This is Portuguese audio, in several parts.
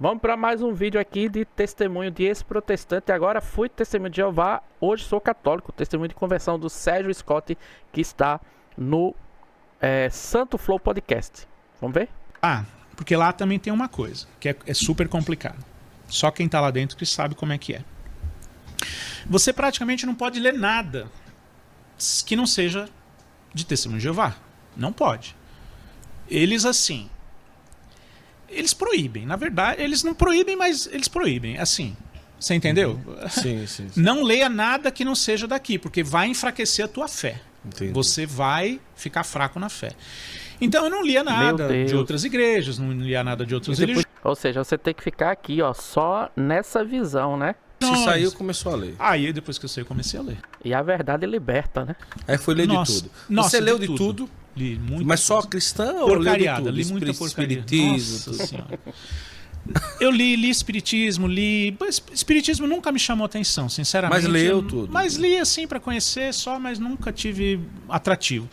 Vamos para mais um vídeo aqui de testemunho de ex-protestante. Agora fui testemunho de Jeová, hoje sou católico. Testemunho de conversão do Sérgio Scott, que está no Santo Flow Podcast. Vamos ver? Porque lá também tem uma coisa, que é super complicado. Só quem está lá dentro que sabe como é que é. Você praticamente não pode ler nada que não seja de testemunho de Jeová. Não pode. Eles assim... Eles proíbem. Na verdade, eles não proíbem, mas eles proíbem. Assim, você entendeu? Sim. Não leia nada que não seja daqui, porque vai enfraquecer a tua fé. Entendi. Você vai ficar fraco na fé. Então eu não lia nada de outras igrejas, não lia nada de outras religiões. Ou seja, você tem que ficar aqui, ó, só nessa visão, né? Se saiu, começou a ler. Aí depois que eu saí, eu comecei a ler. E a verdade liberta, né? Aí foi ler de tudo. Você leu de tudo? Li muita Mas só coisa. cristã ou leu de tudo? Li muita porcaria. Espiritismo. Nossa Senhora. Eu li espiritismo, espiritismo nunca me chamou atenção, sinceramente. Mas leu tudo. Mas li assim para conhecer só, mas nunca tive atrativo.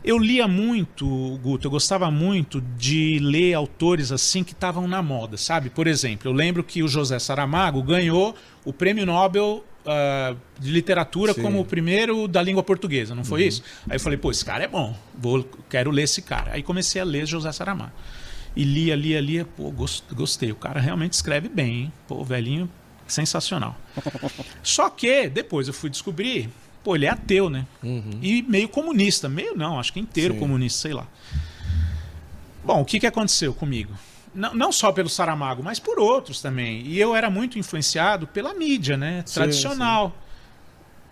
Eu lia muito, Guto, eu gostava muito de ler autores assim que estavam na moda, sabe? Por exemplo, eu lembro que o José Saramago ganhou o Prêmio Nobel de Literatura como o primeiro da língua portuguesa, não foi isso? Aí eu falei, pô, esse cara é bom, quero ler esse cara. Aí comecei a ler José Saramago. E lia, pô, gostei. O cara realmente escreve bem, hein? Pô, velhinho, sensacional. Só que depois eu fui descobrir, pô, ele é ateu, né? E meio comunista. Meio não, acho que inteiro comunista, sei lá. Bom, o que aconteceu comigo? Não só pelo Saramago, mas por outros também. E eu era muito influenciado pela mídia, né? Tradicional.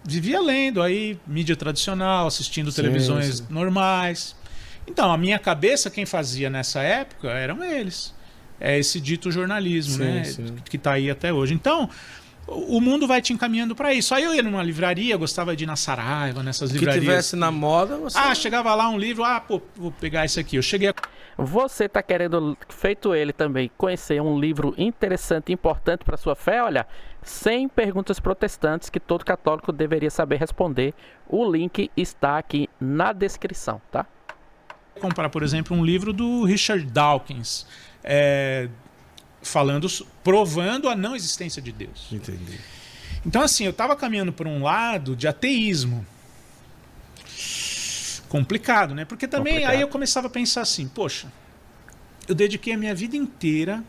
Vivia lendo aí, mídia tradicional, assistindo televisões normais. Então, a minha cabeça, quem fazia nessa época eram eles. É esse dito jornalismo, né? Que está aí até hoje. Então, o mundo vai te encaminhando para isso. Aí eu ia numa livraria, gostava de ir na Saraiva, nessas livrarias. Que tivesse na moda, você... chegava lá um livro, pô, vou pegar esse aqui. Eu cheguei a... Você está querendo, feito ele também, conhecer um livro interessante e importante para sua fé? Olha, 100 perguntas protestantes que todo católico deveria saber responder. O link está aqui na descrição, tá? Comprar, por exemplo, um livro do Richard Dawkins, provando a não existência de Deus. Entendi. Então, assim, eu estava caminhando por um lado de ateísmo. Complicado, né? Porque também aí eu começava a pensar assim, poxa, eu dediquei a minha vida inteira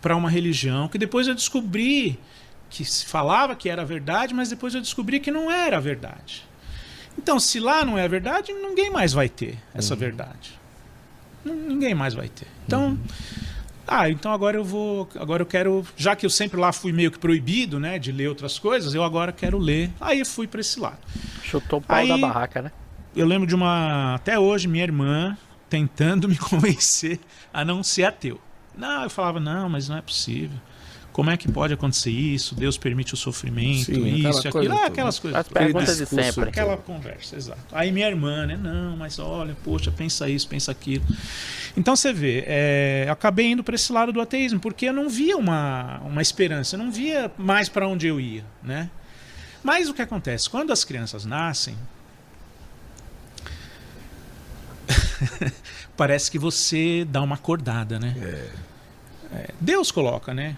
para uma religião que depois eu descobri que se falava que era verdade, mas depois eu descobri que não era verdade. Então, se lá não é verdade, ninguém mais vai ter essa verdade. Ninguém mais vai ter. Então, então agora eu quero, já que eu sempre lá fui meio que proibido, né, de ler outras coisas, eu agora quero ler. Aí eu fui para esse lado. Chutou o pau da barraca, né? Eu lembro de até hoje, minha irmã tentando me convencer a não ser ateu. Eu falava, não, mas não é possível. Como é que pode acontecer isso? Deus permite o sofrimento, isso, aquilo. Aquelas coisas. As perguntas de sempre. Aquela conversa, exato. Aí minha irmã, né? Não, mas olha, poxa, pensa isso, pensa aquilo. Então você vê, eu acabei indo para esse lado do ateísmo, porque eu não via uma esperança, eu não via mais para onde eu ia, né? Mas o que acontece? Quando as crianças nascem, parece que você dá uma acordada, né? Deus coloca, né,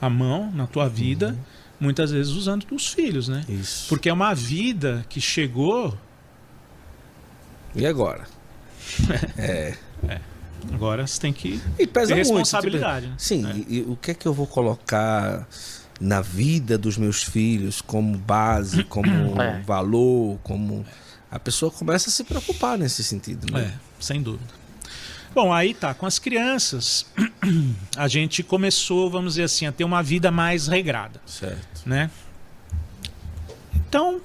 a mão na tua vida, muitas vezes usando os filhos, né? Isso. Porque é uma vida que chegou... E agora? Agora você tem que ter responsabilidade. Muito, tipo, né? Sim, e o que é que eu vou colocar na vida dos meus filhos como base, como valor, como... A pessoa começa a se preocupar nesse sentido, né? Sem dúvida. Bom, aí tá, com as crianças, a gente começou, vamos dizer assim, a ter uma vida mais regrada. Certo. Né? Então,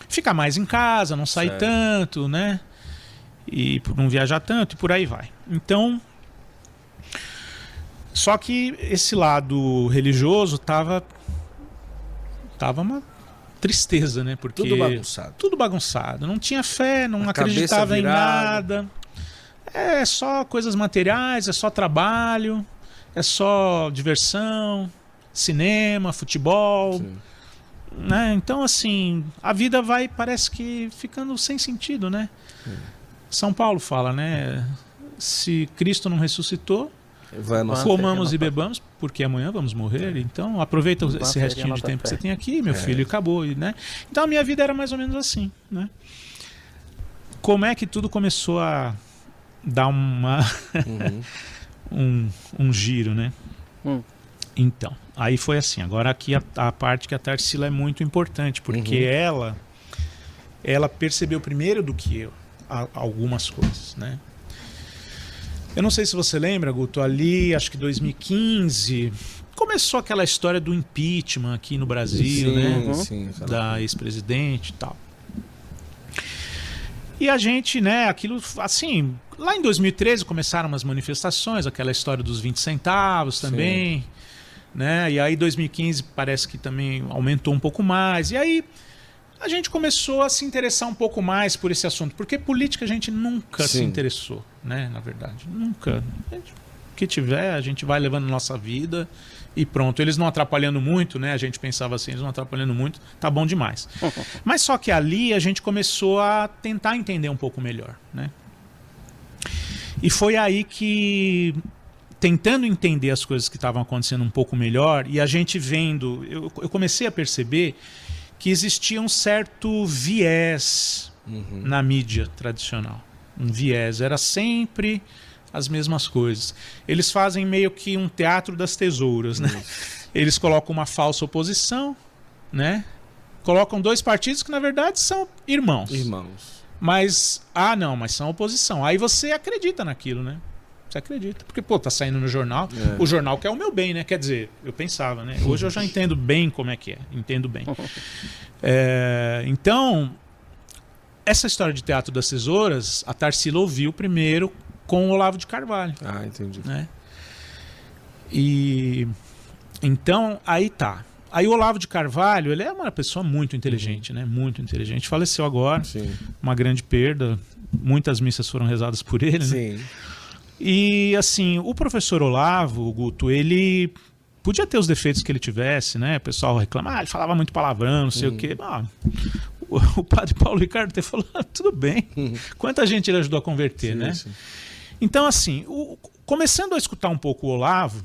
ficar mais em casa, não sair tanto, né? E não viajar tanto, e por aí vai. Então, só que esse lado religioso tava uma tristeza, né? Porque tudo bagunçado. Não tinha fé, não acreditava em nada. É só coisas materiais, é só trabalho, é só diversão, cinema, futebol. Né? Então, assim, a vida vai, parece que ficando sem sentido, né? São Paulo fala, né? Se Cristo não ressuscitou, Comamos e bebamos, porque amanhã vamos morrer. Então aproveita esse restinho de tempo que você tem aqui, meu filho, e acabou, né? Então a minha vida era mais ou menos assim, né? Como é que tudo começou a dar um giro, né? Então, aí foi assim. Agora aqui a parte que a Tarsila é muito importante, porque ela percebeu primeiro do que eu algumas coisas, né? Eu não sei se você lembra, Guto, ali, acho que 2015, começou aquela história do impeachment aqui no Brasil, né? Sim, da ex-presidente e tal. E a gente, né, aquilo, assim, lá em 2013 começaram umas manifestações, aquela história dos 20 centavos também, né? E aí 2015 parece que também aumentou um pouco mais. E aí a gente começou a se interessar um pouco mais por esse assunto, porque política a gente nunca se interessou, né, na verdade. Nunca. O que tiver, a gente vai levando nossa vida e pronto. Eles não atrapalhando muito, né? A gente pensava assim, eles não atrapalhando muito, tá bom demais. Mas só que ali a gente começou a tentar entender um pouco melhor, né? E foi aí que, tentando entender as coisas que estavam acontecendo um pouco melhor, e a gente vendo, eu comecei a perceber que existia um certo viés na mídia tradicional. Um viés. Era sempre as mesmas coisas. Eles fazem meio que um teatro das tesouras, né? Eles colocam uma falsa oposição, né? Colocam dois partidos que, na verdade, são irmãos. Mas, mas são oposição. Aí você acredita naquilo, né? Você acredita. Porque, tá saindo no jornal. O jornal quer o meu bem, né? Quer dizer, eu pensava, né? Hoje eu já entendo bem como é que é. Entendo bem. Então, essa história de teatro das tesouras, a Tarsila ouviu primeiro com o Olavo de Carvalho. Entendi. Né? E então, aí tá. Aí o Olavo de Carvalho, ele é uma pessoa muito inteligente, né? Muito inteligente. Faleceu agora. Sim. Uma grande perda. Muitas missas foram rezadas por ele, Sim. né? E assim, o professor Olavo, o Guto, ele podia ter os defeitos que ele tivesse, né? O pessoal reclama, ele falava muito palavrão, não sei o quê. O padre Paulo Ricardo até falou, tudo bem. Quanta gente ele ajudou a converter, né? Sim. Então, assim, começando a escutar um pouco o Olavo,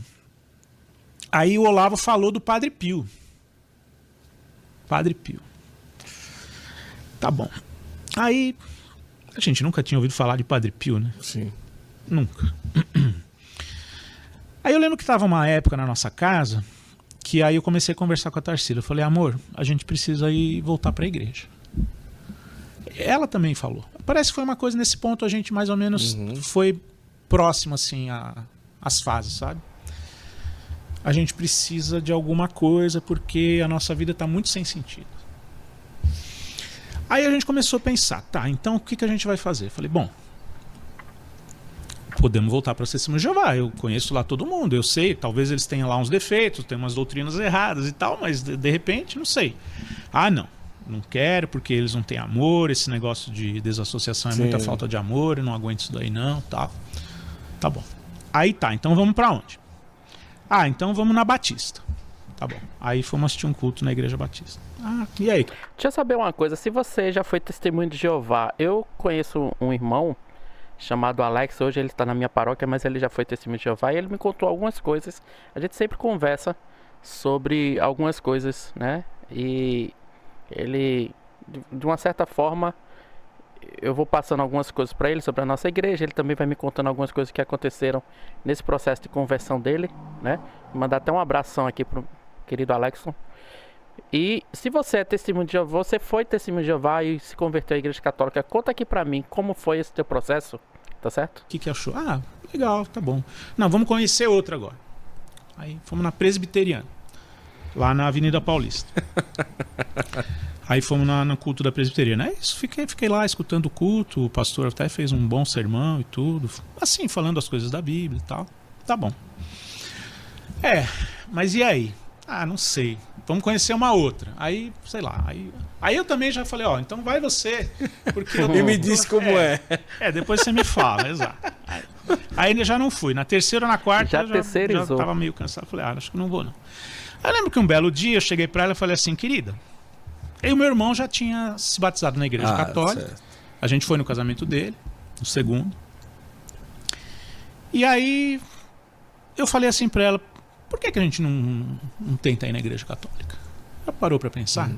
aí o Olavo falou do Padre Pio. Padre Pio. Tá bom. Aí, a gente nunca tinha ouvido falar de Padre Pio, né? Sim. Nunca. Aí eu lembro que tava uma época na nossa casa que aí eu comecei a conversar com a Tarsila. Eu falei, amor, a gente precisa ir voltar para a igreja. Ela também falou. Parece que foi uma coisa nesse ponto, a gente mais ou menos foi próximo assim às fases, sabe? A gente precisa de alguma coisa porque a nossa vida está muito sem sentido. Aí a gente começou a pensar, tá, então o que a gente vai fazer? Eu falei, bom, podemos voltar para o Testemunho de Jeová. Eu conheço lá todo mundo, eu sei, talvez eles tenham lá uns defeitos, tem umas doutrinas erradas e tal, mas de repente, não sei. Não quero porque eles não têm amor, esse negócio de desassociação é muita falta de amor, eu não aguento isso daí não, tal. Tá bom. Aí tá, então vamos para onde? Então vamos na Batista. Tá bom. Aí fomos assistir um culto na Igreja Batista. E aí? Deixa eu saber uma coisa, se você já foi Testemunho de Jeová, eu conheço um irmão chamado Alex, hoje ele está na minha paróquia, mas ele já foi Testemunho de Jeová e ele me contou algumas coisas. A gente sempre conversa sobre algumas coisas, né? E ele, de uma certa forma, eu vou passando algumas coisas para ele sobre a nossa igreja, ele também vai me contando algumas coisas que aconteceram nesse processo de conversão dele, né? Vou mandar até um abração aqui pro querido Alexson. E se você é Testemunho de Jeová, você foi Testemunho de Jeová e se converteu à Igreja Católica, conta aqui pra mim como foi esse teu processo, tá certo? O que achou? Legal, tá bom. Não, vamos conhecer outra agora. Aí fomos na Presbiteriana, lá na Avenida Paulista. Aí fomos no culto da Presbiteriana. É isso, fiquei lá escutando o culto, o pastor até fez um bom sermão e tudo, assim, falando as coisas da Bíblia e tal. Tá bom. Mas e aí? Não sei. Vamos conhecer uma outra. Aí, sei lá. Aí eu também já falei, então vai você. Porque e me disse como é. Depois você me fala, exato. Aí já não fui. Na terceira ou na quarta já tava meio cansado. Falei, acho que não vou não. Aí eu lembro que um belo dia eu cheguei pra ela e falei assim, querida, eu e meu irmão já tinha se batizado na Igreja Católica. Certo. A gente foi no casamento dele, no segundo. E aí eu falei assim para ela, por que a gente não tenta ir na igreja católica? Ela parou para pensar.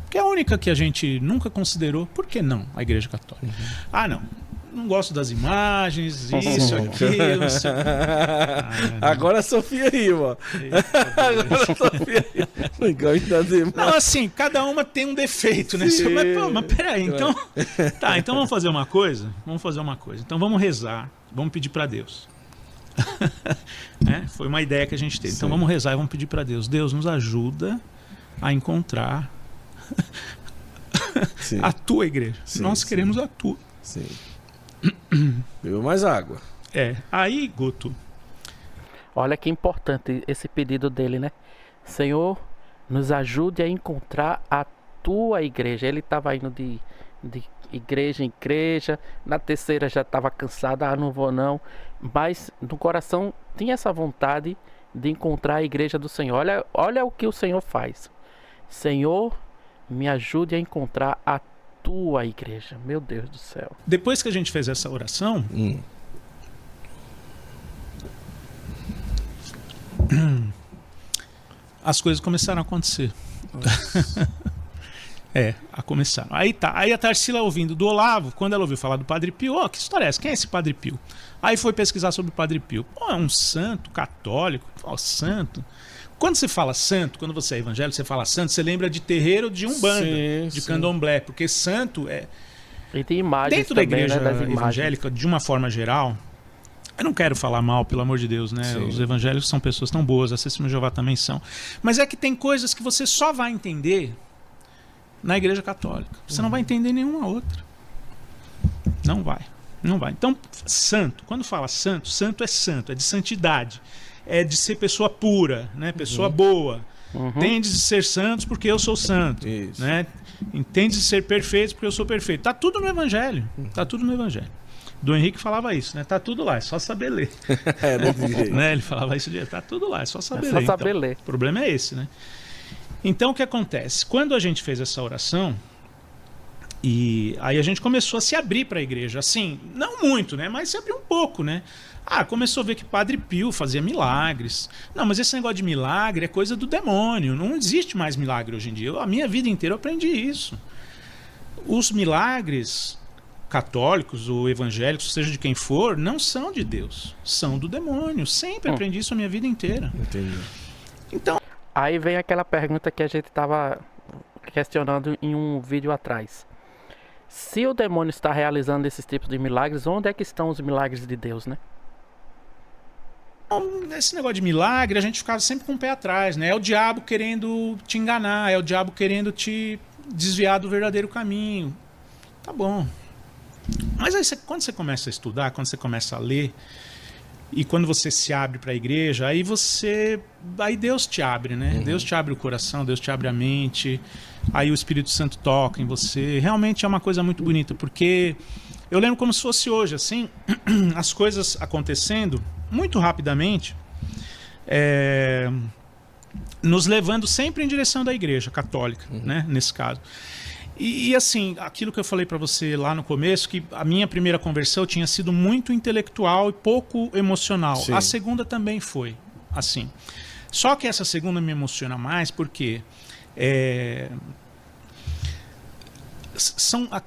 Porque é a única que a gente nunca considerou. Por que não a igreja católica? Ah, não gosto das imagens, isso, aquilo. Não sei. Agora a Sofia riu, ó. Agora a Sofia riu. Não gosto das imagens. Não, assim, cada uma tem um defeito, né? Mas peraí, então... Tá, então vamos fazer uma coisa? Então vamos rezar, vamos pedir para Deus. Foi uma ideia que a gente teve. Então vamos rezar e vamos pedir para Deus. Deus, nos ajuda a encontrar a tua igreja. Nós queremos a tua. Sim. Bebeu mais água. Aí, Guto. Olha que importante esse pedido dele, né? Senhor, nos ajude a encontrar a tua igreja. Ele estava indo de igreja em igreja, na terceira já estava cansado, não vou não. Mas no coração tinha essa vontade de encontrar a igreja do Senhor. Olha o que o Senhor faz. Senhor, me ajude a encontrar a tua igreja. Meu Deus do céu. Depois que a gente fez essa oração, as coisas começaram a acontecer. Começaram. Aí a Tarsila ouvindo do Olavo, quando ela ouviu falar do Padre Pio, que história é essa? Quem é esse Padre Pio? Aí foi pesquisar sobre o Padre Pio. É um santo católico, santo. Quando você fala santo, quando você é evangélico, você fala santo, você lembra de terreiro de Umbanda, de Candomblé, porque santo é... E tem imagens dentro da igreja né, evangélica, de uma forma geral, eu não quero falar mal, pelo amor de Deus, né? Os evangélicos são pessoas tão boas, as Testemunhas de Jeová também são. Mas é que tem coisas que você só vai entender na igreja católica. Você não vai entender nenhuma outra. Não vai. Então, santo, quando fala santo, santo, é de santidade. É de ser pessoa pura, né? Pessoa boa. Tendes de ser santos porque eu sou santo. Né? Tendes de ser perfeitos porque eu sou perfeito. Tá tudo no Evangelho. Tá tudo no Evangelho. Dom Henrique falava isso, né? Tá tudo lá, é só saber ler. Né? Ele falava isso tá tudo lá, é só saber ler. Saber ler. O problema é esse, né? Então o que acontece? Quando a gente fez essa oração, e aí a gente começou a se abrir para a igreja, assim, não muito, né? Mas se abriu um pouco, né? Começou a ver que Padre Pio fazia milagres. Não, mas esse negócio de milagre é coisa do demônio. Não existe mais milagre hoje em dia. A minha vida inteira eu aprendi isso. Os milagres católicos ou evangélicos, seja de quem for, não são de Deus. São do demônio. Sempre aprendi isso a minha vida inteira. Entendi. Então... Aí vem aquela pergunta que a gente estava questionando em um vídeo atrás. Se o demônio está realizando esses tipos de milagres, onde é que estão os milagres de Deus, né? Esse negócio de milagre, a gente ficava sempre com o pé atrás, né? É o diabo querendo te enganar, é o diabo querendo te desviar do verdadeiro caminho. Tá bom. Mas aí quando você começa a estudar, quando você começa a ler, e quando você se abre para a igreja, aí Deus te abre, né? Deus te abre o coração, Deus te abre a mente, aí o Espírito Santo toca em você. Realmente é uma coisa muito bonita, porque eu lembro como se fosse hoje, assim, as coisas acontecendo muito rapidamente, nos levando sempre em direção da igreja católica, né? Nesse caso. E assim, aquilo que eu falei para você lá no começo, que a minha primeira conversão tinha sido muito intelectual e pouco emocional. Sim. A segunda também foi assim. Só que essa segunda me emociona mais porque...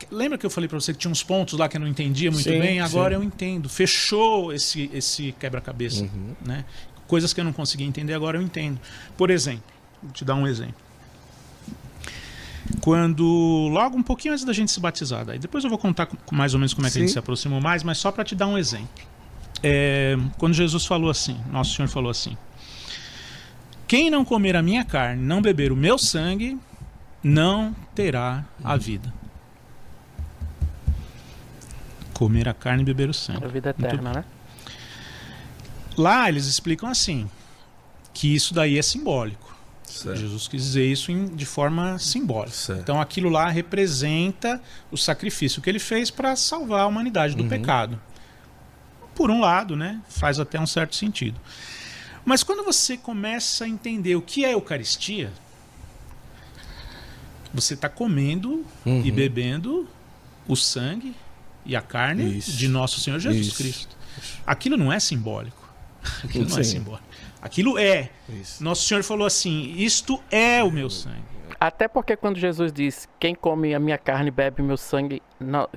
lembra que eu falei para você que tinha uns pontos lá que eu não entendia muito bem? Agora eu entendo. Fechou esse quebra-cabeça. Né? Coisas que eu não conseguia entender, agora eu entendo. Por exemplo, vou te dar um exemplo. Quando, logo um pouquinho antes da gente se batizar, daí depois eu vou contar mais ou menos como é que a gente se aproximou mais, mas só para te dar um exemplo. Quando Jesus falou assim, Nosso Senhor falou assim: quem não comer a minha carne, não beber o meu sangue, não terá a vida. Comer a carne e beber o sangue. A vida eterna, né? Lá eles explicam assim, que isso daí é simbólico. Certo. Jesus quis dizer isso de forma simbólica. Certo. Então aquilo lá representa o sacrifício que ele fez para salvar a humanidade do pecado. Por um lado, né, faz até um certo sentido. Mas quando você começa a entender o que é Eucaristia, você está comendo e bebendo o sangue e a carne de Nosso Senhor Jesus Cristo. Aquilo não é simbólico. Aquilo não é simbólico. Aquilo é. Isso. Nosso Senhor falou assim, isto é o meu sangue. Até porque quando Jesus diz, quem come a minha carne bebe o meu sangue,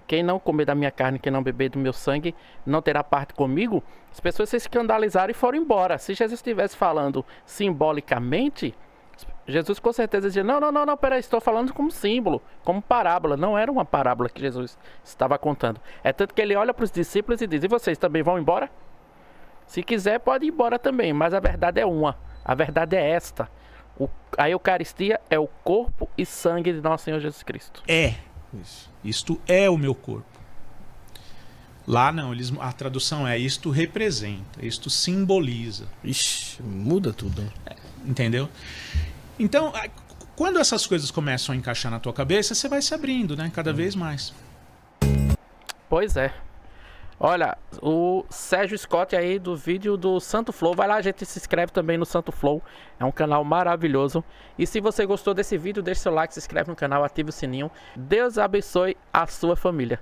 quem não comer da minha carne, quem não beber do meu sangue, não terá parte comigo, as pessoas se escandalizaram e foram embora. Se Jesus estivesse falando simbolicamente, Jesus com certeza dizia, não, peraí, estou falando como símbolo, como parábola. Não era uma parábola que Jesus estava contando. É tanto que ele olha para os discípulos e diz, e vocês também vão embora? Se quiser, pode ir embora também, mas a verdade é uma. A verdade é esta. A Eucaristia é o corpo e sangue de nosso Senhor Jesus Cristo. Isto é o meu corpo. Lá não, a tradução é isto representa, isto simboliza. Ixi, muda tudo. Entendeu? Então, quando essas coisas começam a encaixar na tua cabeça, você vai se abrindo, né? Cada vez mais. Pois é. Olha, o Sérgio Scott aí do vídeo do Santo Flow, vai lá, a gente se inscreve também no Santo Flow, é um canal maravilhoso. E se você gostou desse vídeo, deixe seu like, se inscreve no canal, ative o sininho. Deus abençoe a sua família.